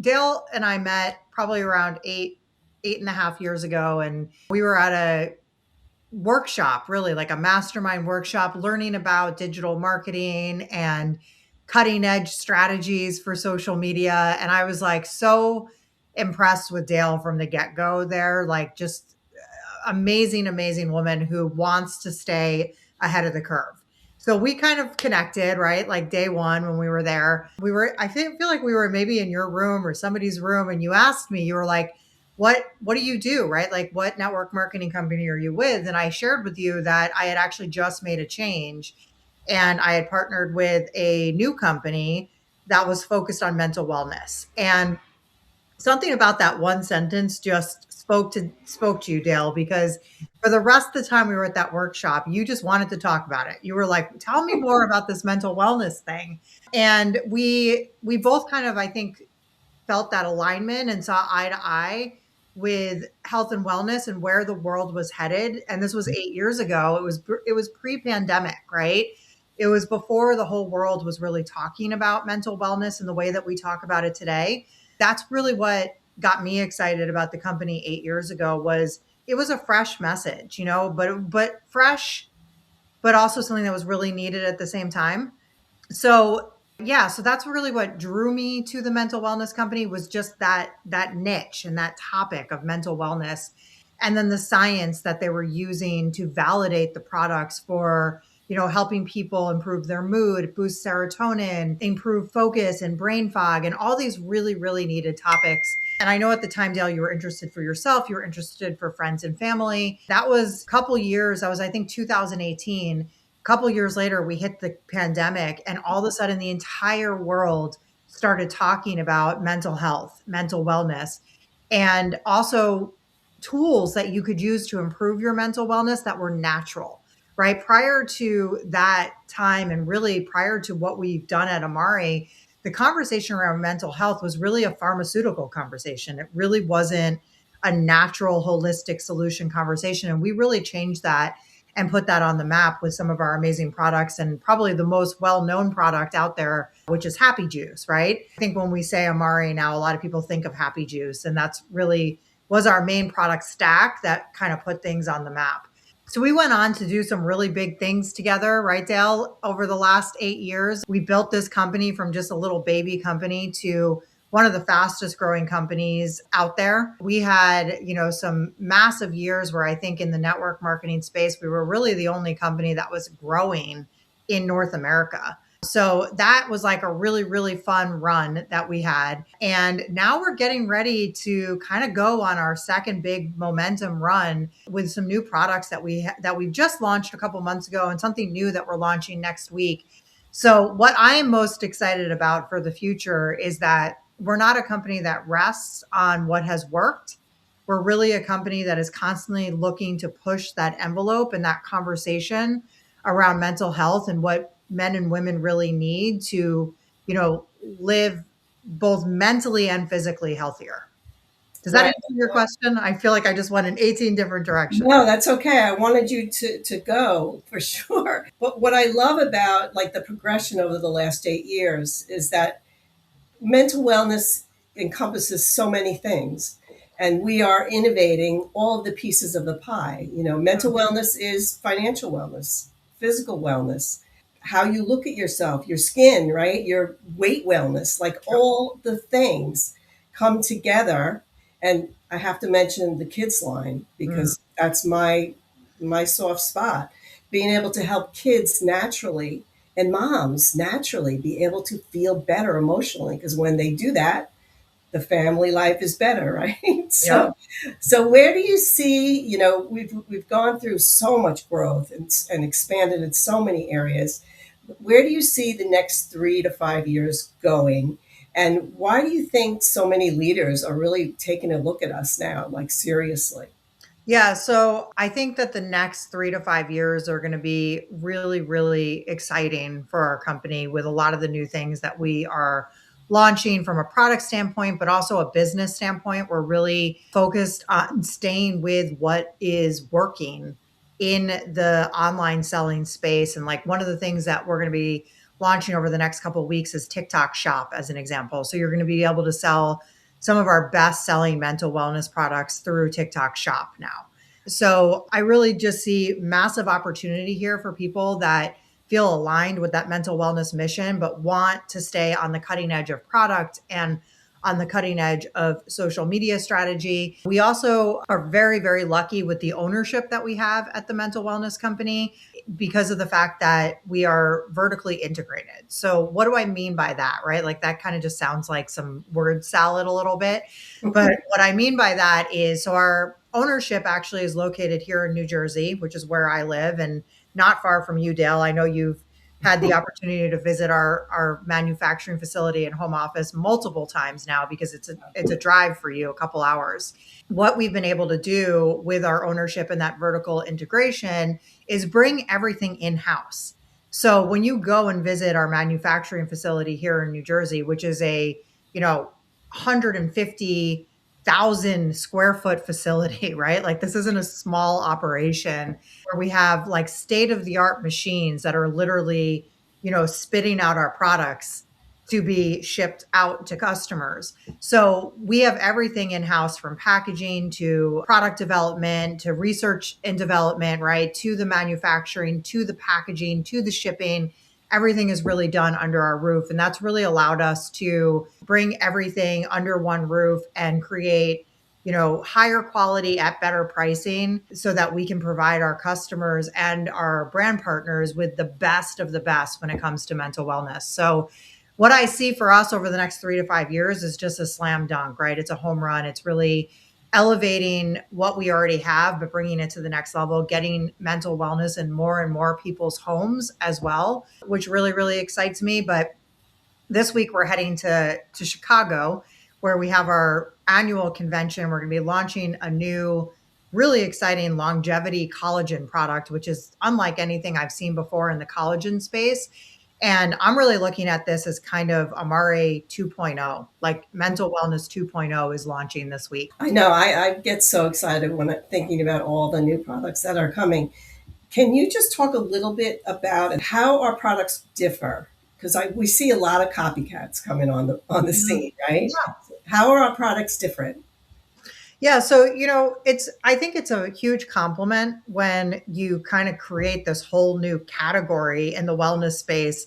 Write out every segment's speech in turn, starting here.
Dale and I met probably around 8.5 years ago, and we were at a workshop, really like a mastermind workshop, learning about digital marketing and cutting edge strategies for social media. And I was like so impressed with Dale from the get go there, like just amazing, amazing woman who wants to stay ahead of the curve. So we kind of connected, right? Like day one when we were there, I feel like we were maybe in your room or somebody's room, and you asked me, you were like, what do you do? Right? Like, what network marketing company are you with? And I shared with you that I had actually just made a change, and I had partnered with a new company that was focused on mental wellness. And something about that one sentence just spoke to you, Dale, because for the rest of the time we were at that workshop, you just wanted to talk about it. You were like, tell me more about this mental wellness thing. And we both kind of, I think, felt that alignment and saw eye to eye with health and wellness and where the world was headed. And this was 8 years ago. It was pre-pandemic, right? It was before the whole world was really talking about mental wellness in the way that we talk about it today. That's really what got me excited about the company 8 years ago. Was it was a fresh message, but fresh, but also something that was really needed at the same time. So yeah, so that's really what drew me to the mental wellness company, was just that niche and that topic of mental wellness, and then the science that they were using to validate the products for, helping people improve their mood, boost serotonin, improve focus and brain fog, and all these really, really needed topics. And I know at the time, Dale, you were interested for yourself, you were interested for friends and family. That was a couple years. That was, I think, 2018. Couple years later, we hit the pandemic, and all of a sudden the entire world started talking about mental health, mental wellness, and also tools that you could use to improve your mental wellness that were natural, right? Prior to that time, and really prior to what we've done at Amari, the conversation around mental health was really a pharmaceutical conversation. It really wasn't a natural, holistic solution conversation. And we really changed that and put that on the map with some of our amazing products, and probably the most well-known product out there, which is Happy Juice, right? I think when we say Amari now, a lot of people think of Happy Juice, and that's really was our main product stack that kind of put things on the map. So we went on to do some really big things together, right, Dale? Over the last 8 years, we built this company from just a little baby company to one of the fastest growing companies out there. We had, some massive years where I think in the network marketing space, we were really the only company that was growing in North America. So that was like a really, really fun run that we had. And now we're getting ready to kind of go on our second big momentum run with some new products that we've just launched a couple months ago, and something new that we're launching next week. So what I am most excited about for the future is that we're not a company that rests on what has worked. We're really a company that is constantly looking to push that envelope and that conversation around mental health and what men and women really need to, live both mentally and physically healthier. Does that Right. answer your question? I feel like I just went in 18 different directions. No, that's okay. I wanted you to go for sure. But what I love about like the progression over the last 8 years is that mental wellness encompasses so many things, and we are innovating all of the pieces of the pie. Mental wellness is financial wellness, physical wellness, how you look at yourself, your skin, right? Your weight wellness, like all the things come together. And I have to mention the kids line Mm, because that's my soft spot. Being able to help kids naturally and moms naturally be able to feel better emotionally, because when they do that, the family life is better, right? yep. So where do you see, we've gone through so much growth and expanded in so many areas. Where do you see the next 3 to 5 years going? And why do you think so many leaders are really taking a look at us now, like seriously? Yeah, so I think that the next 3 to 5 years are going to be really, really exciting for our company with a lot of the new things that we are launching from a product standpoint, but also a business standpoint. We're really focused on staying with what is working in the online selling space. And like one of the things that we're going to be launching over the next couple of weeks is TikTok Shop, as an example. So you're going to be able to sell some of our best selling mental wellness products through TikTok Shop now. So I really just see massive opportunity here for people that feel aligned with that mental wellness mission, but want to stay on the cutting edge of product and on the cutting edge of social media strategy. We also are very, very lucky with the ownership that we have at the mental wellness company because of the fact that we are vertically integrated. So, what do I mean by that, right? Like that kind of just sounds like some word salad a little bit. But what I mean by that is so our ownership actually is located here in New Jersey, which is where I live and not far from you, Dale. I know you've had the opportunity to visit our manufacturing facility and home office multiple times now because it's a drive for you, a couple hours. What we've been able to do with our ownership and that vertical integration is bring everything in-house. So when you go and visit our manufacturing facility here in New Jersey, which is a, 150,000 square foot facility, right? Like this isn't a small operation where we have like state of the art machines that are literally, spitting out our products to be shipped out to customers. So we have everything in house from packaging to product development to research and development, right? To the manufacturing, to the packaging, to the shipping. Everything is really done under our roof. And that's really allowed us to bring everything under one roof and create higher quality at better pricing so that we can provide our customers and our brand partners with the best of the best when it comes to mental wellness. So what I see for us over the next 3 to 5 years is just a slam dunk, right? It's a home run. It's really elevating what we already have, but bringing it to the next level, getting mental wellness in more and more people's homes as well, which really, really excites me. But this week we're heading to Chicago where we have our annual convention. We're going to be launching a new, really exciting longevity collagen product, which is unlike anything I've seen before in the collagen space. And I'm really looking at this as kind of Amare 2.0, like mental wellness 2.0 is launching this week. I know. I get so excited when I'm thinking about all the new products that are coming. Can you just talk a little bit about how our products differ? Because we see a lot of copycats coming on the Mhm. scene, right? Yeah. How are our products different? Yeah, so I think it's a huge compliment when you kind of create this whole new category in the wellness space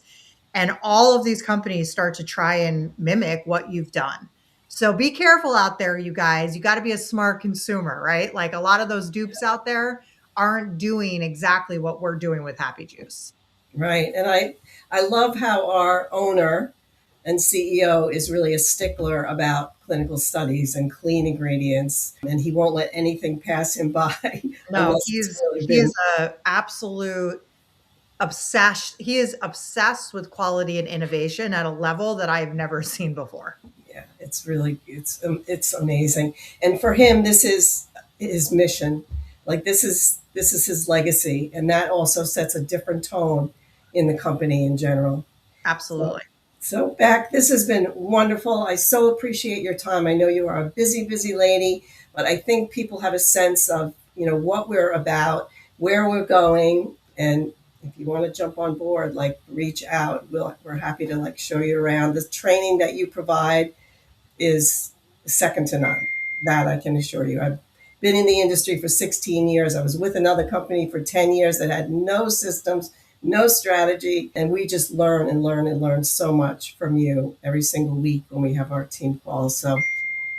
and all of these companies start to try and mimic what you've done. So be careful out there, you guys. You got to be a smart consumer, right? Like a lot of those dupes out there aren't doing exactly what we're doing with Happy Juice. Right. And I love how our owner and CEO is really a stickler about clinical studies and clean ingredients, and he won't let anything pass him by No, unless it's really he is been. a absolute obsessed. He is obsessed with quality and innovation at a level that I've never seen before. Yeah, it's really it's amazing. And for him, this is his mission. Like this is his legacy, and that also sets a different tone in the company in general. So, Absolutely. so Beck, this has been wonderful. I so appreciate your time. I know you are a busy, busy lady, but I think people have a sense of what we're about, where we're going, and if you want to jump on board, like reach out. We're happy to like show you around. The training that you provide is second to none. That I can assure you. I've been in the industry for 16 years. I was with another company for 10 years that had no systems, no strategy, and we just learn and learn and learn so much from you every single week when we have our team calls. So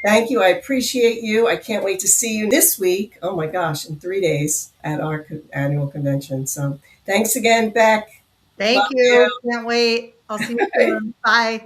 thank you. I appreciate you. I can't wait to see you this week. Oh my gosh, in 3 days at our annual convention. So thanks again, Beck. Love Thank you. you. Can't wait. I'll see you Bye. soon. Bye.